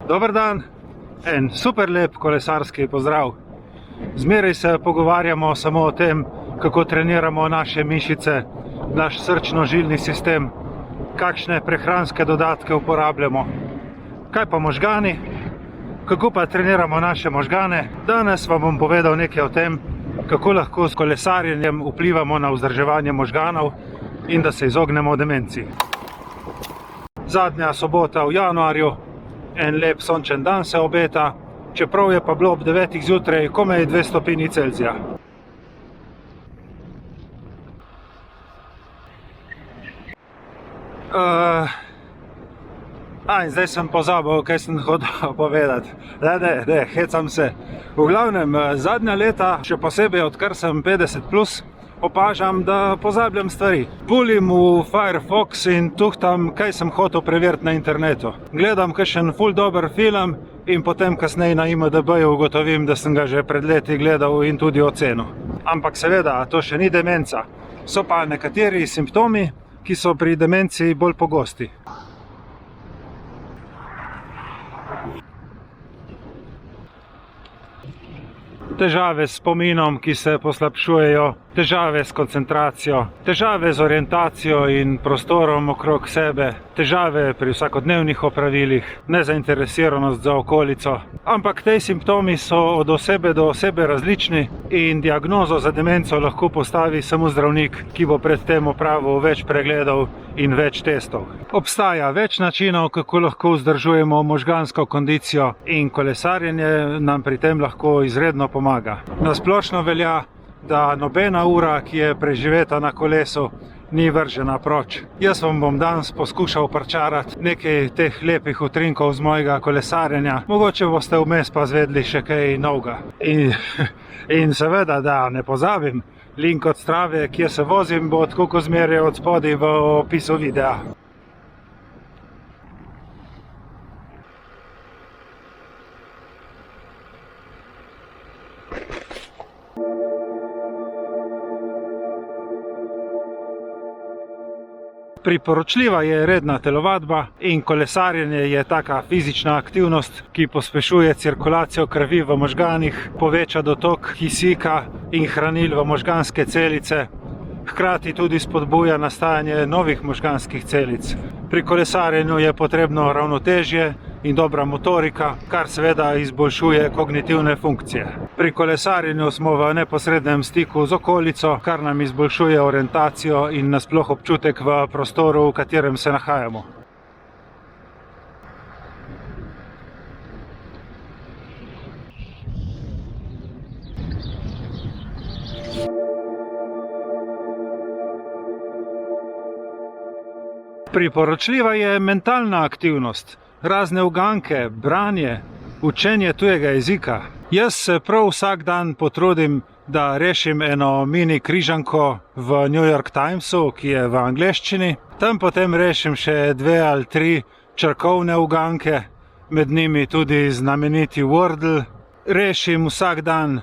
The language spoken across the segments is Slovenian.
Dober dan, en super lep kolesarski pozdrav. Zmeraj se pogovarjamo samo o tem, kako treniramo naše mišice, naš srčno-žilni sistem, kakšne prehranske dodatke uporabljamo. Kaj pa možgani? Kako pa treniramo naše možgane? Danes vam bom povedal nekaj o tem, kako lahko s kolesarjenjem vplivamo na vzdrževanje možganov in da se izognemo demenci. Zadnja sobota v januarju, en lep sončen dan se obeta, čeprav je pa bilo ob 9 zjutraj komaj 2 stopinji Celzija. In zdaj sem pozabil, kaj sem hotel povedati. Ne, hecam se. V glavnem, zadnja leta, še posebej odkar sem 50+, opažam, da pozabljam stvari. Pulim v Firefox in tuhtam, kaj sem hotel preveriti na internetu. Gledam kakšen ful dober film in potem kasneje na IMDb-ju ugotovim, da sem ga že pred leti gledal in tudi ocenil. Ampak seveda, to še ni demenca. So pa nekateri simptomi, ki so pri demenci bolj pogosti. Težave s spominom, ki se poslabšujejo, težave s koncentracijo, težave z orientacijo in prostorom okrog sebe, težave pri vsakodnevnih opravilih, nezainteresiranost za okolico. Ampak te simptomi so od osebe do osebe različni in diagnozo za demenco lahko postavi samo zdravnik, ki bo pred tem opravil več pregledov in več testov. Obstaja več načinov, kako lahko vzdržujemo možgansko kondicijo in kolesarjenje nam pri tem lahko izredno pomaga. Na splošno velja, da nobena ura, ki je preživeta na kolesu, ni vržena proč. Jaz vam bom danes poskušal pričarati nekaj teh lepih utrinkov z mojega kolesarjenja. Mogoče boste vmes pa zvedli še kaj novega. In seveda, da ne pozabim, link od Strave, kjer se vozim, bo tako kot zmeraj od spodaj v opisu videa. Priporočljiva je redna telovadba in kolesarjenje je taka fizična aktivnost, ki pospešuje cirkulacijo krvi v možganih, poveča dotok kisika in hranil v možganske celice, hkrati tudi spodbuja nastajanje novih možganskih celic. Pri kolesarjenju je potrebno ravnotežje in dobra motorika, kar seveda izboljšuje kognitivne funkcije. Pri kolesarjenju smo v neposrednem stiku z okolico, kar nam izboljšuje orientacijo in nasploh občutek v prostoru, v katerem se nahajamo. Priporočljiva je mentalna aktivnost, razne uganke, branje, učenje tujega jezika. Jaz se prav vsak dan potrudim, da rešim eno mini križanko v New York Timesu, ki je v angleščini. Tam potem rešim še 2 ali 3 črkovne uganke, med njimi tudi znameniti Wordle. Rešim vsak dan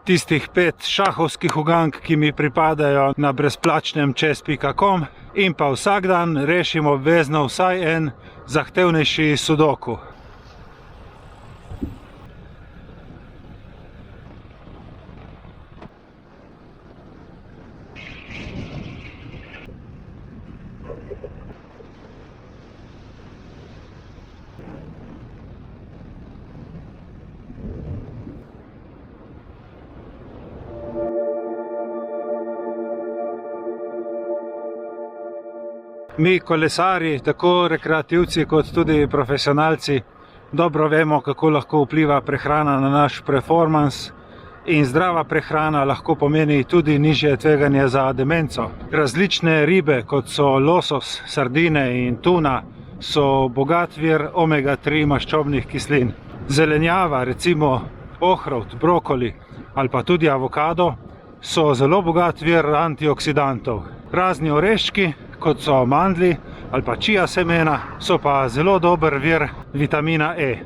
tistih 5 šahovskih ugank, ki mi pripadajo na brezplačnem chess.com, in pa vsak dan rešim obvezno vsaj en zahtevnejši sudoku. Mi kolesarji, tako rekreativci kot tudi profesionalci, dobro vemo, kako lahko vpliva prehrana na naš performans in zdrava prehrana lahko pomeni tudi nižje tveganje za demenco. Različne ribe, kot so losos, sardine in tuna, so bogat vir omega-3 maščobnih kislin. Zelenjava, recimo ohrovt, brokoli ali pa tudi avokado, so zelo bogat vir antioksidantov. Razni oreščki, kot so mandlji ali pa čija semena, so pa zelo dober vir vitamina E.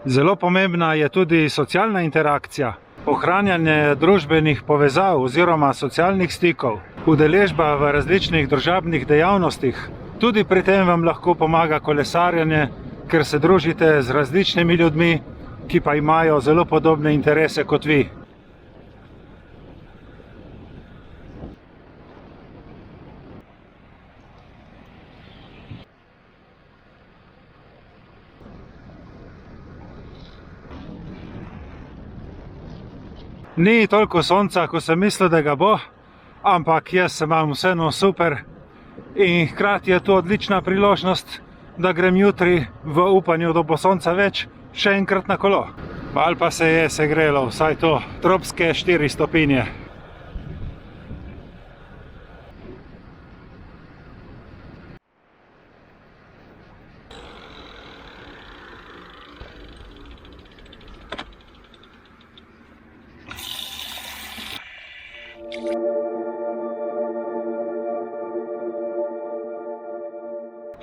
Zelo pomembna je tudi socialna interakcija, ohranjanje družbenih povezav oziroma socialnih stikov, udeležba v različnih družabnih dejavnostih. Tudi pri tem vam lahko pomaga kolesarjenje, ker se družite z različnimi ljudmi, ki pa imajo zelo podobne interese kot vi. Ni toliko sonca, ko sem mislil, da ga bo, ampak jaz se imam vseeno super in hkrati je to odlična priložnost, da grem jutri v upanju, da bo sonca več, še enkrat na kolo. Ali pa se je segrelo, vsaj to, tropske 4 stopinje.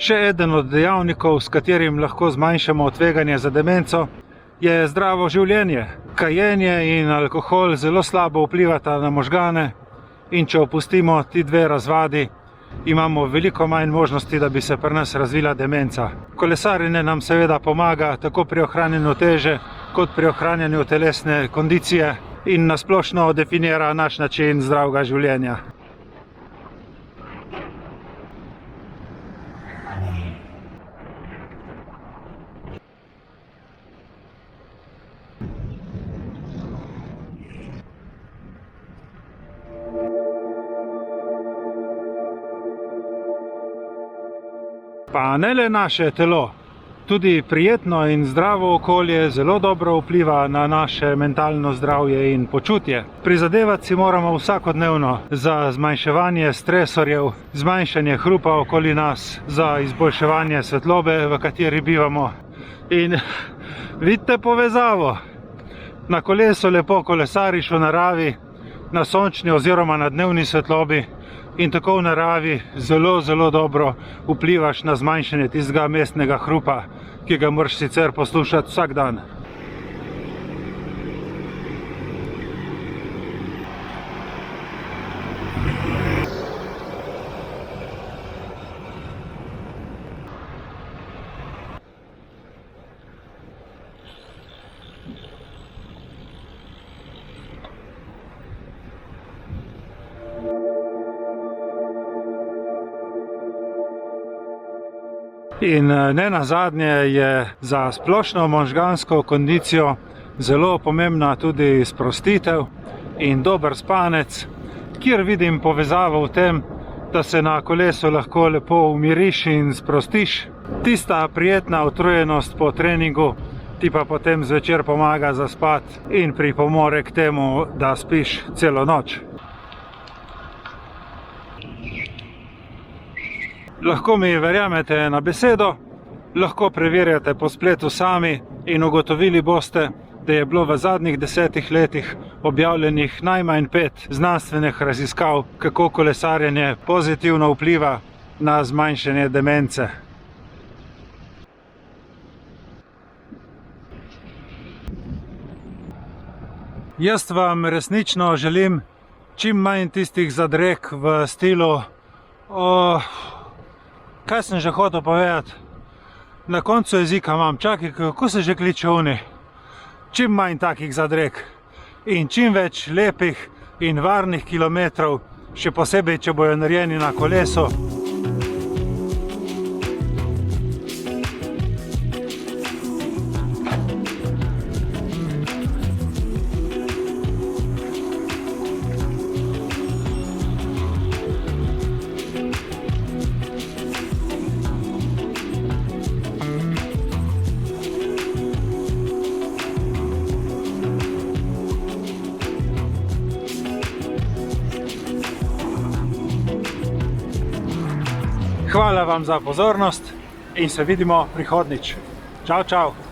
Še eden od dejavnikov, s katerim lahko zmanjšamo tveganje za demenco, je zdravo življenje. Kajenje in alkohol zelo slabo vplivata na možgane in če opustimo ti dve razvadi, imamo veliko manj možnosti, da bi se pri nas razvila demenca. Kolesarjenje nam seveda pomaga tako pri ohranjanju teže, kot pri ohranjanju telesne kondicije in nasplošno definira naš način zdravega življenja. Pa ne le naše telo, tudi prijetno in zdravo okolje zelo dobro vpliva na naše mentalno zdravje in počutje. Prizadevati si moramo vsakodnevno za zmanjševanje stresorjev, zmanjšanje hrupa okoli nas, za izboljševanje svetlobe, v kateri bivamo. In vidite povezavo. Na kolesu lepo kolesariš v naravi, na sončni oziroma na dnevni svetlobi, in tako v naravi zelo dobro vplivaš na zmanjšanje tistega mestnega hrupa, ki ga moraš sicer poslušati vsak dan. In ne nazadnje je za splošno možgansko kondicijo zelo pomembna tudi sprostitev in dober spanec, kjer vidim povezavo v tem, da se na kolesu lahko lepo umiriš in sprostiš. Tista prijetna utrujenost po treningu ti pa potem zvečer pomaga zaspati in pripomore k temu, da spiš celo noč. Lahko mi verjamete na besedo, lahko preverjate po spletu sami in ugotovili boste, da je bilo v zadnjih 10 letih objavljenih najmanj 5 znanstvenih raziskav, kako kolesarjenje pozitivno vpliva na zmanjšanje demence. Jaz vam resnično želim čim manj tistih zadreg v stilu kaj sem že hotel povedati? Na koncu jezika imam, čakaj, kako se že kliče oni? Čim manj takih zadreg in čim več lepih in varnih kilometrov, še posebej, če bojo narejeni na kolesu. Hvala vam za pozornost in se vidimo prihodnjič. Čau, čau!